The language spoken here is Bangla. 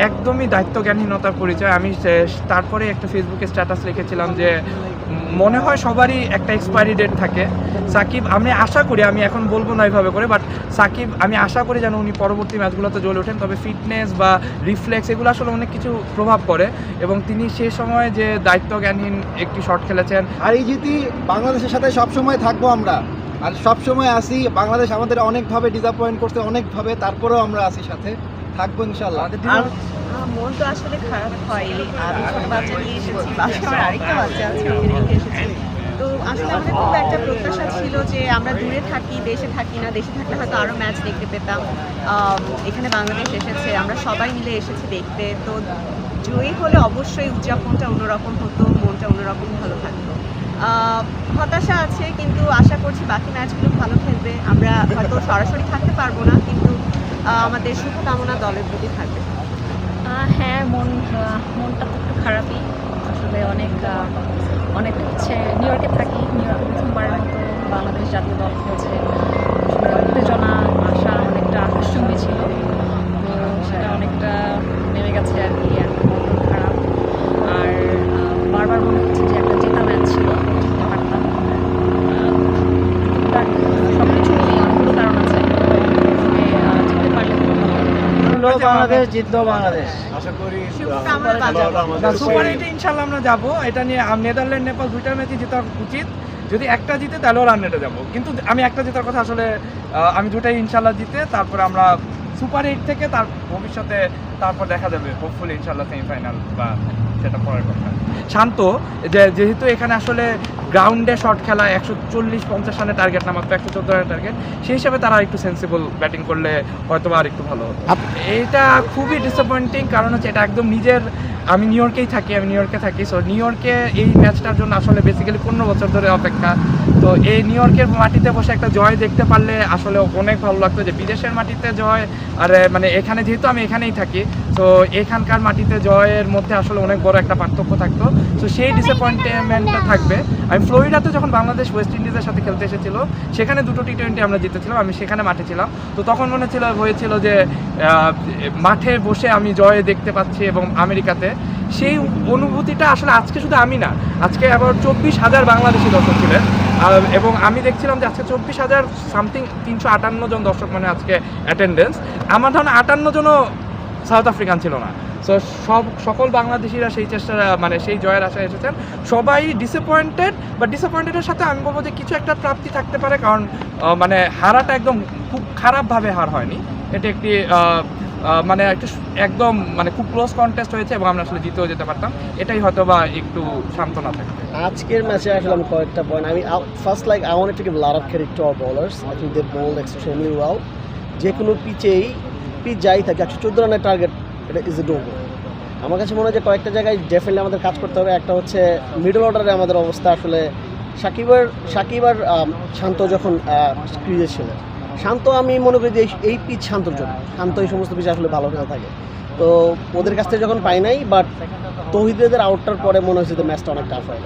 একদমই দায়িত্বজ্ঞানহীনতার পরিচয়। আমি তারপরে একটা ফেসবুকে স্ট্যাটাস লিখেছিলাম যে মনে হয় সবারই একটা এক্সপায়ারি ডেট থাকে। সাকিব আমি আশা করি, আমি এখন বলবো না এইভাবে করে, বাট সাকিব আমি আশা করি যেন উনি পরবর্তী ম্যাচগুলোতে জ্বলে ওঠেন। তবে ফিটনেস বা রিফ্লেক্স এগুলো আসলে অনেক কিছু প্রভাব পড়ে, এবং তিনি সে সময় যে দায়িত্বজ্ঞানহীন একটি শট খেলেছেন। আর এই জিতি বাংলাদেশের সাথে সবসময় থাকবো আমরা, আর সবসময় আসি। বাংলাদেশ আমাদের অনেকভাবে ডিসঅ্যাপয়েন্ট করতে, অনেকভাবে, তারপরেও আমরা আসি, সাথে থাকবো ইনশাল্লাহ। মন তো আসলে খারাপ হয়। আমি ছোট বাচ্চা নিয়ে এসেছি, বাসায় আমার আরেকটা বাচ্চা আছে, ওকে রেখে এসেছি। তো আসলে আমাদের খুব একটা প্রত্যাশা ছিল যে আমরা দূরে থাকি, দেশে থাকি না। দেশে থাকলে হয়তো আরও ম্যাচ দেখতে পেতাম। এখানে বাংলাদেশ এসেছে, আমরা সবাই মিলে এসেছি দেখতে। তো জয়ী হলে অবশ্যই উদযাপনটা অন্যরকম হতো, মনটা অন্যরকম ভালো থাকতো। হতাশা আছে, কিন্তু আশা করছি বাকি ম্যাচগুলো ভালো খেলবে। আমরা হয়তো সরাসরি থাকতে পারবো না, কিন্তু আমাদের শুভকামনা দলের প্রতি থাকবে। হ্যাঁ, মনটা তো একটু খারাপই আসলে। অনেক হচ্ছে নিউ ইয়র্কে থাকি, নিউ ইয়র্কে প্রথমবারের মতো বাংলাদেশ জাতীয় দল খেলছে। আসলে উত্তেজনা, আশা, অনেকটা আকর্ষণীয় ছিল। তো সেটা অনেকটা নেমে গেছে আর কি। এখন মন খারাপ, আর বারবার মনে হচ্ছে যে একটা জেতা ম্যাচ ছিল, জিততে পারতাম। সব কিছু অনেকগুলো কারণ আছে, জিততে পারলে বাংলাদেশ জিতলো, বাংলাদেশ আশা করি শুভকামনা। সুপার 8 ইনশাল্লাহ আমরা যাবো। এটা নিয়ে নেদারল্যান্ড নেপাল দুইটার ম্যাচই জেতা উচিত। যদি একটা জিতে তাহলেও রান রেটে যাবো, কিন্তু আমি একটা জেতার কথা আসলে আমি দুটাই ইনশাল্লাহ জিতে তারপরে আমরা সুপার 8 থেকে তার ভবিষ্যতে তারপর দেখা যাবে হোপফুলি ইনশাল্লাহ সেমিফাইনাল বা সেটা পরের কথা। শান্ত যেহেতু এখানে আসলে গ্রাউন্ডে শট খেলা 140-50 রানের টার্গেট না, মাত্র 114 রানের টার্গেট, সেই হিসাবে তারা একটু সেন্সিবল ব্যাটিং করলে হয়তো আর একটু ভালো হতো। এটা খুবই ডিসঅ্যাপয়েন্টিং, কারণ হচ্ছে এটা একদম নিজের, আমি নিউ ইয়র্কে থাকি। সো নিউ ইয়র্কে এই ম্যাচটার জন্য আসলে বেসিক্যালি 15 বছর ধরে অপেক্ষা। তো এই নিউ ইয়র্কের মাটিতে বসে একটা জয় দেখতে পারলে আসলে অনেক ভালো লাগতো। যে বিদেশের মাটিতে জয়, আর মানে এখানে যেহেতু আমি এখানেই থাকি, তো এখানকার মাটিতে জয়ের মধ্যে আসলে অনেক বড় একটা পার্থক্য থাকতো। তো সেই ডিসঅ্যাপয়েন্টমেন্টটা থাকবে। আমি ফ্লোরিডাতে যখন বাংলাদেশ ওয়েস্ট ইন্ডিজের সাথে খেলতে এসেছিল, সেখানে 2টো টি-20 আমরা জিতেছিলাম, আমি সেখানে মাঠে ছিলাম। তো তখন হয়েছিল যে মাঠে বসে আমি জয় দেখতে পাচ্ছি, এবং আমেরিকাতে সেই অনুভূতিটা আসলে আজকে শুধু আমি না, আজকে আবার 24,000 বাংলাদেশি দর্শক ছিলেন, এবং আমি দেখছিলাম যে আজকে 24,000 সামথিং 358 জন দর্শক মানে আজকে অ্যাটেন্ডেন্স। আমার ধারণা 58 জনও সাউথ আফ্রিকান ছিল না। সো সকল বাংলাদেশিরা সেই চেষ্টা, মানে সেই জয়ের আশায় এসেছেন। সবাই ডিসঅ্যাপয়েন্টেডের সাথে আমি বলবো যে কিছু একটা প্রাপ্তি থাকতে পারে, কারণ মানে হারাটা একদম খুব খারাপভাবে হার হয়নি। এটা একটি মানে একদম মানে খুব ক্লোজ কন্টেস্ট হয়েছে, এবং আমরা আসলে জিতেও যেতে পারতাম। এটাই হয়তো বা একটু সান্ত্বনা থাকবে। আজকের ম্যাচে আসলে আমি কয়েকটা point, first I wanted to give a lot of credit to our bowlers. I think they bowled extremely well. যে কোনো পিচ যাই থাকে 114 রানের টার্গেট, এটা ইজ এ ডোগো। আমার কাছে মনে হয় যে কয়েকটা জায়গায় ডেফিনেটলি আমাদের কাজ করতে হবে। একটা হচ্ছে মিডল অর্ডারে আমাদের অবস্থা আসলে সাকিব আর শান্ত যখন ক্রিজে ছিল, শান্ত আমি মনে করি যে এই পিচ শান্তর জন্য, শান্ত এই সমস্ত পিচ আসলে ভালো খেলা থাকে। তো ওদের কাছ থেকে যখন পাই নাই, বাট তৌহিদের আউটটার পরে মনে হয়েছে যে ম্যাচটা অনেক টাফ হয়।